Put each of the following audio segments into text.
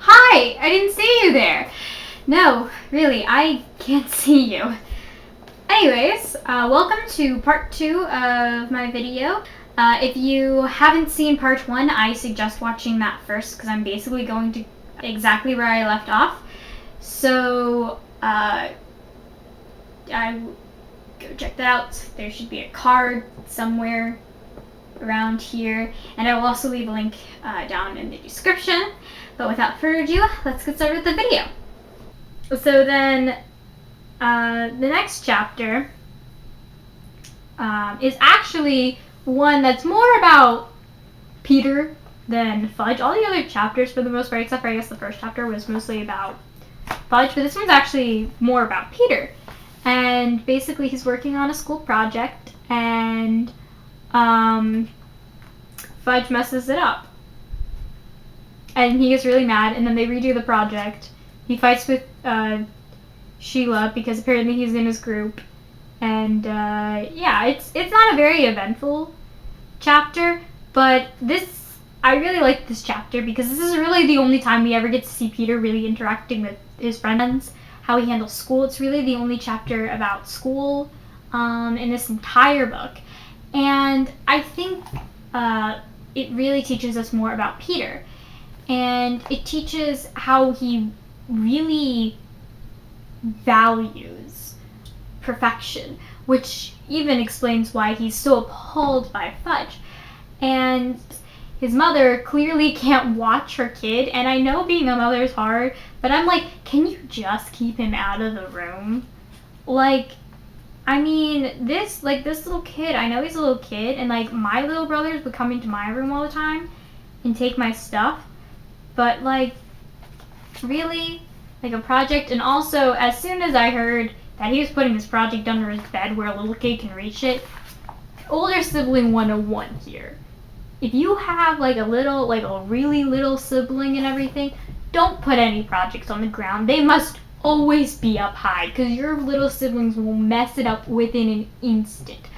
Hi! I didn't see you there. No, really, I can't see you. Anyways, welcome to part 2 of my video. If you haven't seen part 1, I suggest watching that first because I'm basically going to exactly where I left off. So, I go check that out. There should be a card somewhere around here, and I will also leave a link down in the description. But without further ado, let's get started with the video. So then, the next chapter is actually one that's more about Peter than Fudge. All the other chapters, for the most part, except for I guess the first chapter, was mostly about Fudge, but this one's actually more about Peter. And basically, he's working on a school project, and Fudge messes it up. And he gets really mad, and then they redo the project. He fights with Sheila because apparently he's in his group. And yeah, it's not a very eventful chapter, but I really like this chapter because this is really the only time we ever get to see Peter really interacting with his friends, how he handles school. It's really the only chapter about school in this entire book. And I think it really teaches us more about Peter. And it teaches how he really values perfection, which even explains why he's so appalled by Fudge. And his mother clearly can't watch her kid, and I know being a mother is hard, but I'm like, can you just keep him out of the room? Like, I mean, this little kid, I know he's a little kid, and like, my little brothers would come into my room all the time and take my stuff, but like, really? Like a project? And also, as soon as I heard that he was putting this project under his bed where a little kid can reach it, older sibling 101 here. If you have like a really little sibling and everything, don't put any projects on the ground. They must always be up high because your little siblings will mess it up within an instant.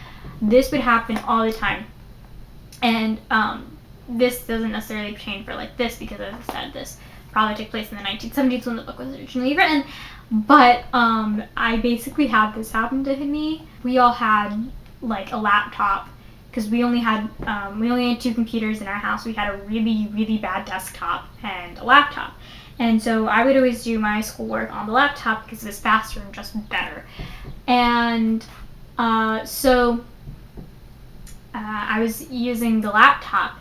This would happen all the time. And this doesn't necessarily pertain for like this because, as I said, this probably took place in the 1970s when the book was originally written. But I basically had this happen to me. We all had like a laptop because we only had 2 computers in our house. We had a really, really bad desktop and a laptop. And so I would always do my schoolwork on the laptop because it was faster and just better. And so I was using the laptop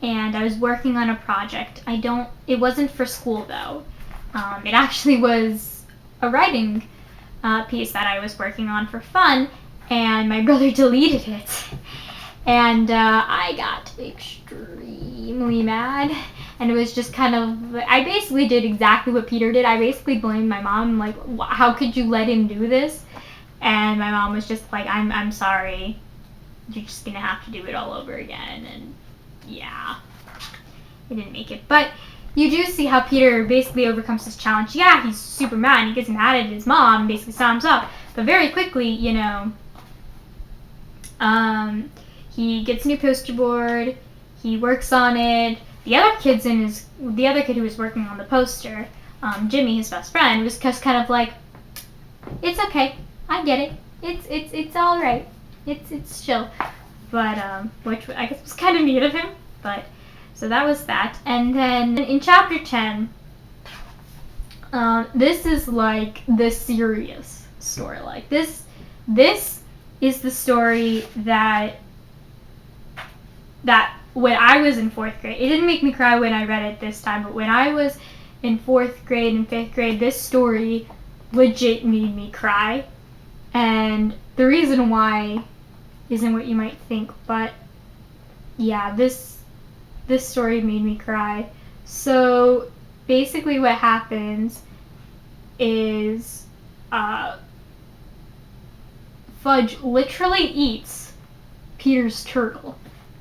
and I was working on a project. It wasn't for school though. It actually was a writing piece that I was working on for fun, and my brother deleted it. And I got extremely mad. And it was just kind of, I basically did exactly what Peter did. I basically blamed my mom, like, how could you let him do this? And my mom was just like, I'm sorry. You're just gonna have to do it all over again. And yeah, he didn't make it. But you do see how Peter basically overcomes this challenge. Yeah, he's super mad. He gets mad at his mom and basically storms up. But very quickly, you know, he gets a new poster board. He works on it. The other kid who was working on the poster, Jimmy, his best friend, was just kind of like, it's okay. I get it. It's all right. It's chill. But which I guess was kind of neat of him. But so that was that. And then in chapter 10, this is like the serious story. Like this is the story that when I was in 4th grade, it didn't make me cry when I read it this time, but when I was in 4th grade and 5th grade, this story legit made me cry. And the reason why isn't what you might think, but yeah, this story made me cry. So basically what happens is Fudge literally eats Peter's turtle.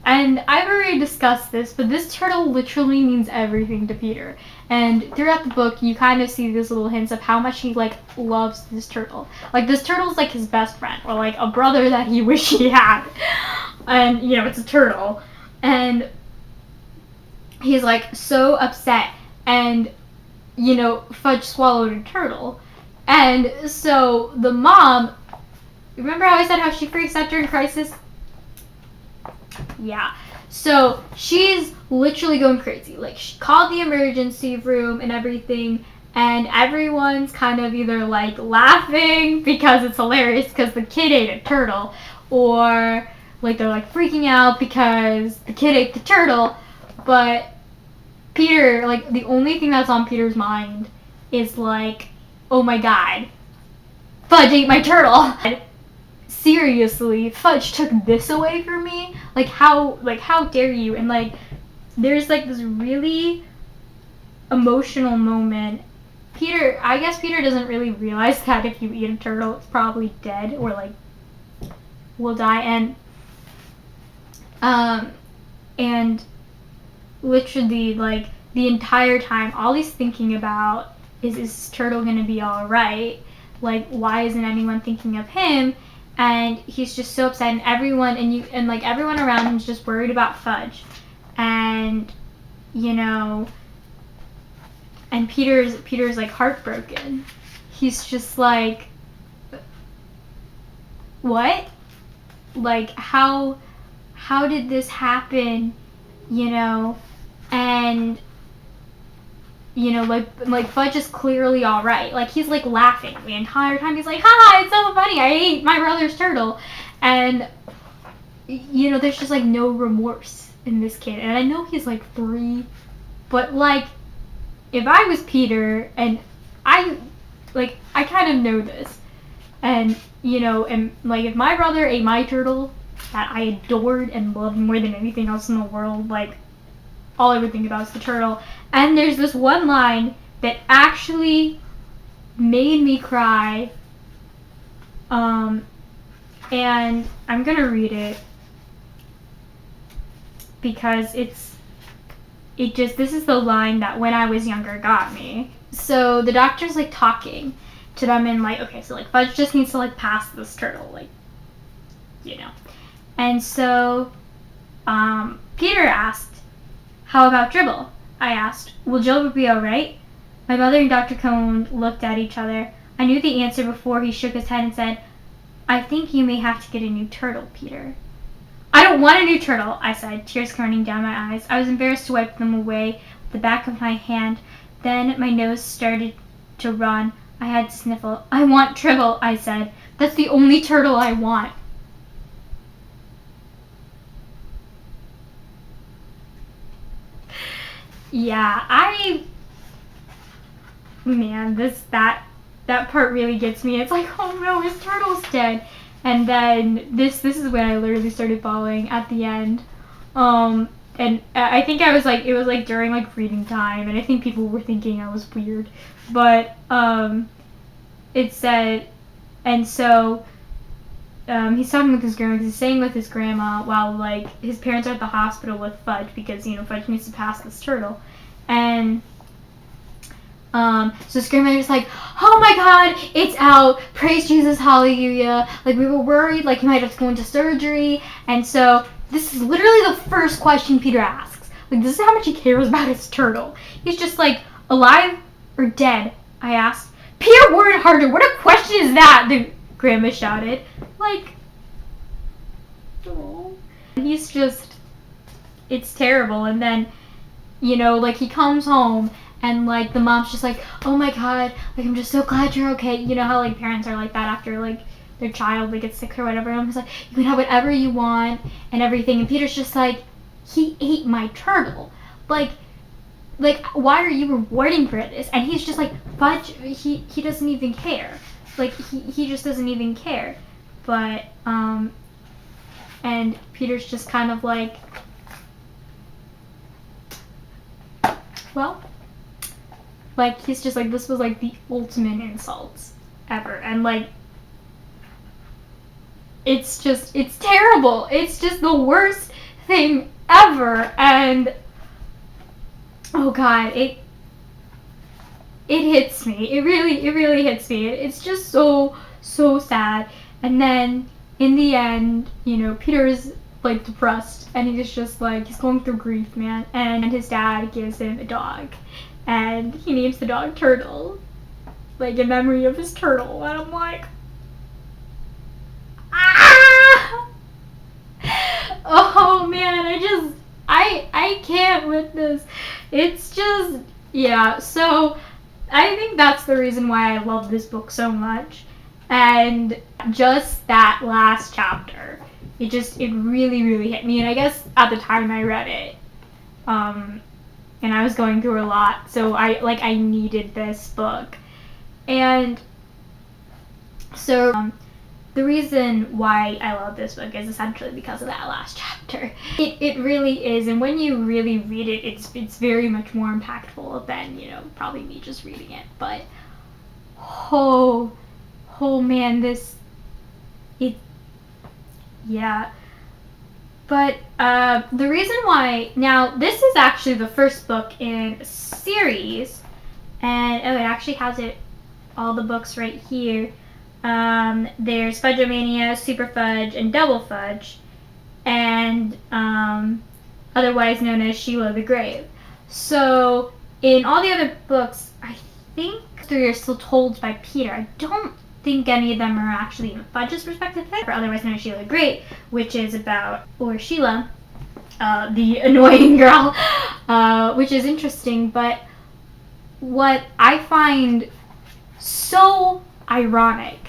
And I've already discussed this, but this turtle literally means everything to Peter. And throughout the book, you kind of see these little hints of how much he, like, loves this turtle. Like, this turtle's, like, his best friend, or, like, a brother that he wish he had. And, you know, it's a turtle. And he's, like, so upset and, you know, Fudge swallowed a turtle. And so the mom, remember how I said how she freaks out during crisis? Yeah. So she's literally going crazy. Like, she called the emergency room and everything, and everyone's kind of either like laughing because it's hilarious because the kid ate a turtle, or like they're like freaking out because the kid ate the turtle. But Peter, like, the only thing that's on Peter's mind is like, oh my god, Fudge ate my turtle. Seriously, Fudge took this away from me? Like, how dare you? And like, there's like this really emotional moment. I guess Peter doesn't really realize that if you eat a turtle, it's probably dead or like will die. And literally, like, the entire time, all he's thinking about is this turtle gonna be alright? Like, why isn't anyone thinking of him? And he's just so upset, and everyone around him is just worried about Fudge. And, you know, and Peter's like heartbroken. He's just like, what? Like, how did this happen? You know, and, you know, like Fudge is clearly all right. Like, he's like laughing the entire time. He's like, ha, it's so funny, I ate my brother's turtle. And, you know, there's just like no remorse in this kid. And I know he's like 3, but like, if I was Peter, and I kind of know this, and, you know, and like, if my brother ate my turtle that I adored and loved more than anything else in the world, like, all I would think about is the turtle. And there's this one line that actually made me cry, and I'm gonna read it because this is the line that when I was younger got me. So the doctor's like talking to them and like, okay, so like Fudge just needs to like pass this turtle, like, you know. And so Peter asked, how about Dribble? I asked, will Dribble be alright? My mother and Dr. Cone looked at each other. I knew the answer before he shook his head and said, I think you may have to get a new turtle, Peter. I don't want a new turtle, I said, tears running down my eyes. I was embarrassed to wipe them away with the back of my hand. Then my nose started to run. I had to sniffle. I want Dribble, I said. That's the only turtle I want. Yeah, man, that part really gets me. It's like, oh no, his turtle's dead. And then this is when I literally started bawling at the end. And I think it was like during like reading time, and I think people were thinking I was weird. But it said, and so he's talking with his grandma, because he's staying with his grandma while like his parents are at the hospital with Fudge, because, you know, Fudge needs to pass this turtle. And so his grandma was like, oh my god, it's out, praise Jesus, hallelujah. Like, we were worried like he might have to go into surgery. And so this is literally the first question Peter asks. Like, this is how much he cares about his turtle. He's just like, alive or dead? I asked. Peter, word harder, what a question is that? The grandma shouted. Like, oh. He's just, it's terrible. And then, you know, like, he comes home and like the mom's just like, oh my god, like, I'm just so glad you're okay. You know how like parents are like that after like their child like gets sick or whatever. And I'm just like, you can have whatever you want and everything. And Peter's just like, he ate my turtle. Like, why are you rewarding for this? And he's just like, Fudge, he doesn't even care. Like, he just doesn't even care. But and Peter's just kind of like, well, like, he's just like, this was like the ultimate insult ever. And like, it's terrible. It's just the worst thing ever. And oh god, it hits me. It really hits me. It's just so sad. And then in the end, you know, Peter's like depressed, and he's just like, he's going through grief, man. And his dad gives him a dog, and he names the dog Turtle, like in memory of his turtle, and I'm like, ah! Oh man, I can't with this. It's just, yeah, so I think that's the reason why I love this book so much. And just that last chapter, it really, really hit me. And I guess at the time I read it, and I was going through a lot, so I needed this book. And so the reason why I love this book is essentially because of that last chapter. It really is, and when you really read it, it's very much more impactful than, probably me just reading it. But oh man, yeah. But the reason why, now this is actually the first book in a series, and it actually has all the books right here. There's Fudge-O-Mania, Super Fudge, and Double Fudge, and otherwise known as Sheila the Grave. So in all the other books, I think 3 are still told by Peter. I don't think any of them are actually in Fudge's perspective, or otherwise known as Sheila the Great, which is about, or Sheila, the annoying girl, which is interesting. But what I find so ironic,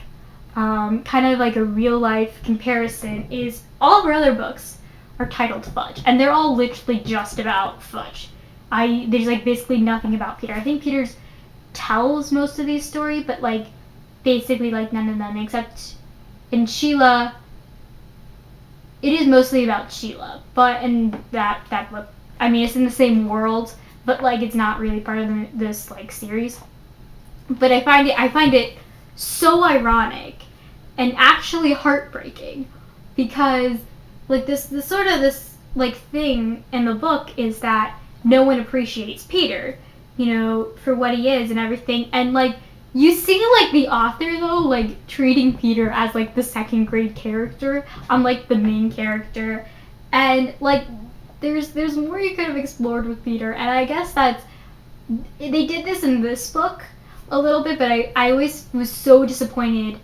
kind of like a real life comparison, is all of our other books are titled Fudge, and they're all literally just about Fudge. There's like basically nothing about Peter. I think Peter's tells most of these stories, but like basically like none of them, except in Sheila, it is mostly about Sheila. But in that book, I mean, it's in the same world, but like it's not really part of this like series. But I find it so ironic and actually heartbreaking, because like this like thing in the book is that no one appreciates Peter, for what he is and everything. And like you see like the author though like treating Peter as like the second grade character, unlike the main character. And like there's more you could have explored with Peter, and I guess they did this in this book a little bit, but I always was so disappointed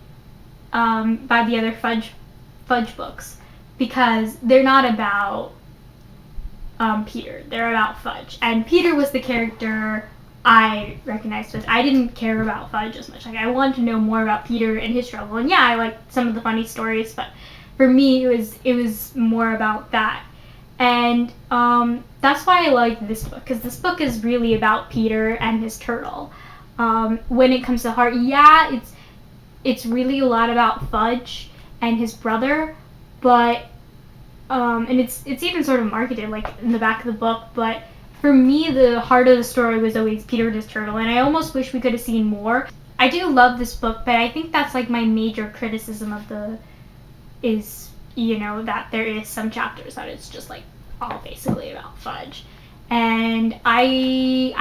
by the other Fudge books, because they're not about Peter, they're about Fudge. And Peter was the character I recognized with. I didn't care about Fudge as much. Like, I wanted to know more about Peter and his struggle. And yeah, I liked some of the funny stories, but for me it was more about that. And that's why I like this book, because this book is really about Peter and his turtle. When it comes to heart, yeah, it's really a lot about Fudge and his brother, but and it's even sort of marketed like in the back of the book. But for me, the heart of the story was always Peter and his turtle, and I almost wish we could have seen more. I do love this book, but I think that's like my major criticism of is that there is some chapters that it's just like all basically about Fudge. And I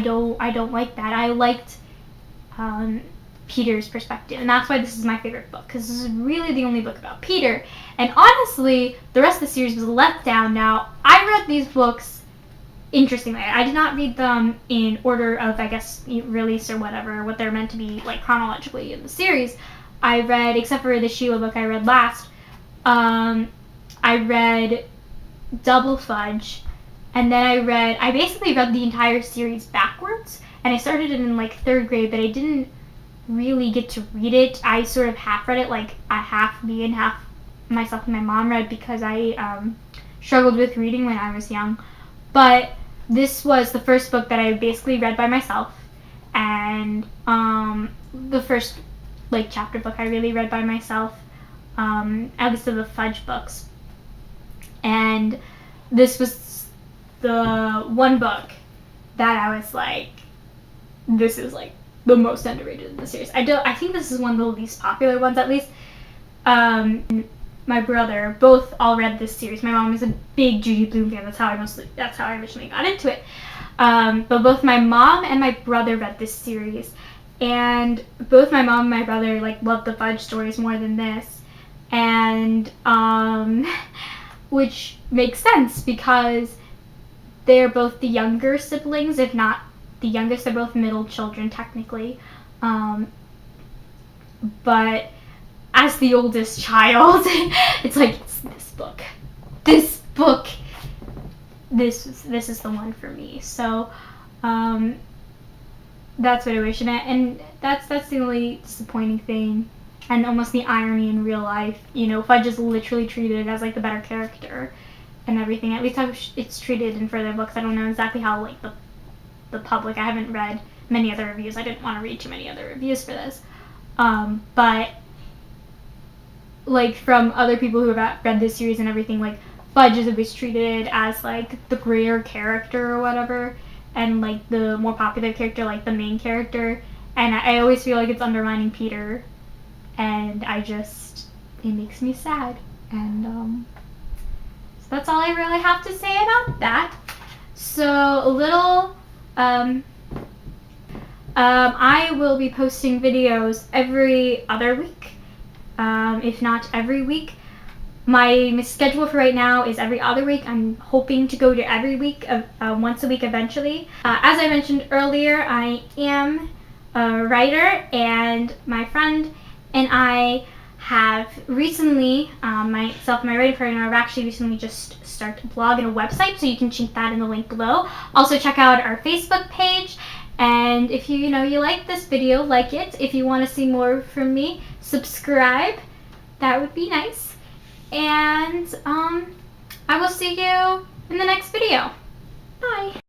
don't like that. I liked Peter's perspective, and that's why this is my favorite book, because this is really the only book about Peter. And honestly, the rest of the series was a letdown. Now, I read these books interestingly. I did not read them in order of, I guess, release or whatever, what they're meant to be like chronologically in the series. I read, except for the Sheila book I read last, I read Double Fudge. And then I basically read the entire series backwards, and I started it in like 3rd grade, but I didn't really get to read it. I sort of half read it, like a half me and half myself and my mom read, because I struggled with reading when I was young. But this was the first book that I basically read by myself, and the first like chapter book I really read by myself, at least of the Fudge books. And this was the one book that I was like, this is like the most underrated in the series. I think this is one of the least popular ones, at least. My brother both all read this series. My mom is a big Judy Blume fan. That's how I originally got into it. But both my mom and my brother read this series, and both my mom and my brother like loved the Fudge stories more than this, and which makes sense because they're both the younger siblings, if not the youngest. They're both middle children, technically. But as the oldest child, it's like, it's this book. This is the one for me. So, that's what I wish. And that's the only disappointing thing, and almost the irony in real life. You know, Fudge is literally treated as like the better character and everything. At least how it's treated in further books. I don't know exactly how like the public. I haven't read many other reviews. I didn't want to read too many other reviews for this. But like from other people who have read this series and everything, like Fudge is always treated as like the greater character or whatever, and like the more popular character, like the main character. And I always feel like it's undermining Peter, and it makes me sad. And so that's all I really have to say about that. So a little I will be posting videos every other week, if not every week. My schedule for right now is every other week. I'm hoping to go to every week, once a week eventually. As I mentioned earlier, I am a writer, and my friend and I have recently, myself and my writing partner have actually recently just started a blog and a website, so you can check that in the link below. Also check out our Facebook page, and if you like this video, like it. If you want to see more from me, subscribe. That would be nice. And I will see you in the next video. Bye.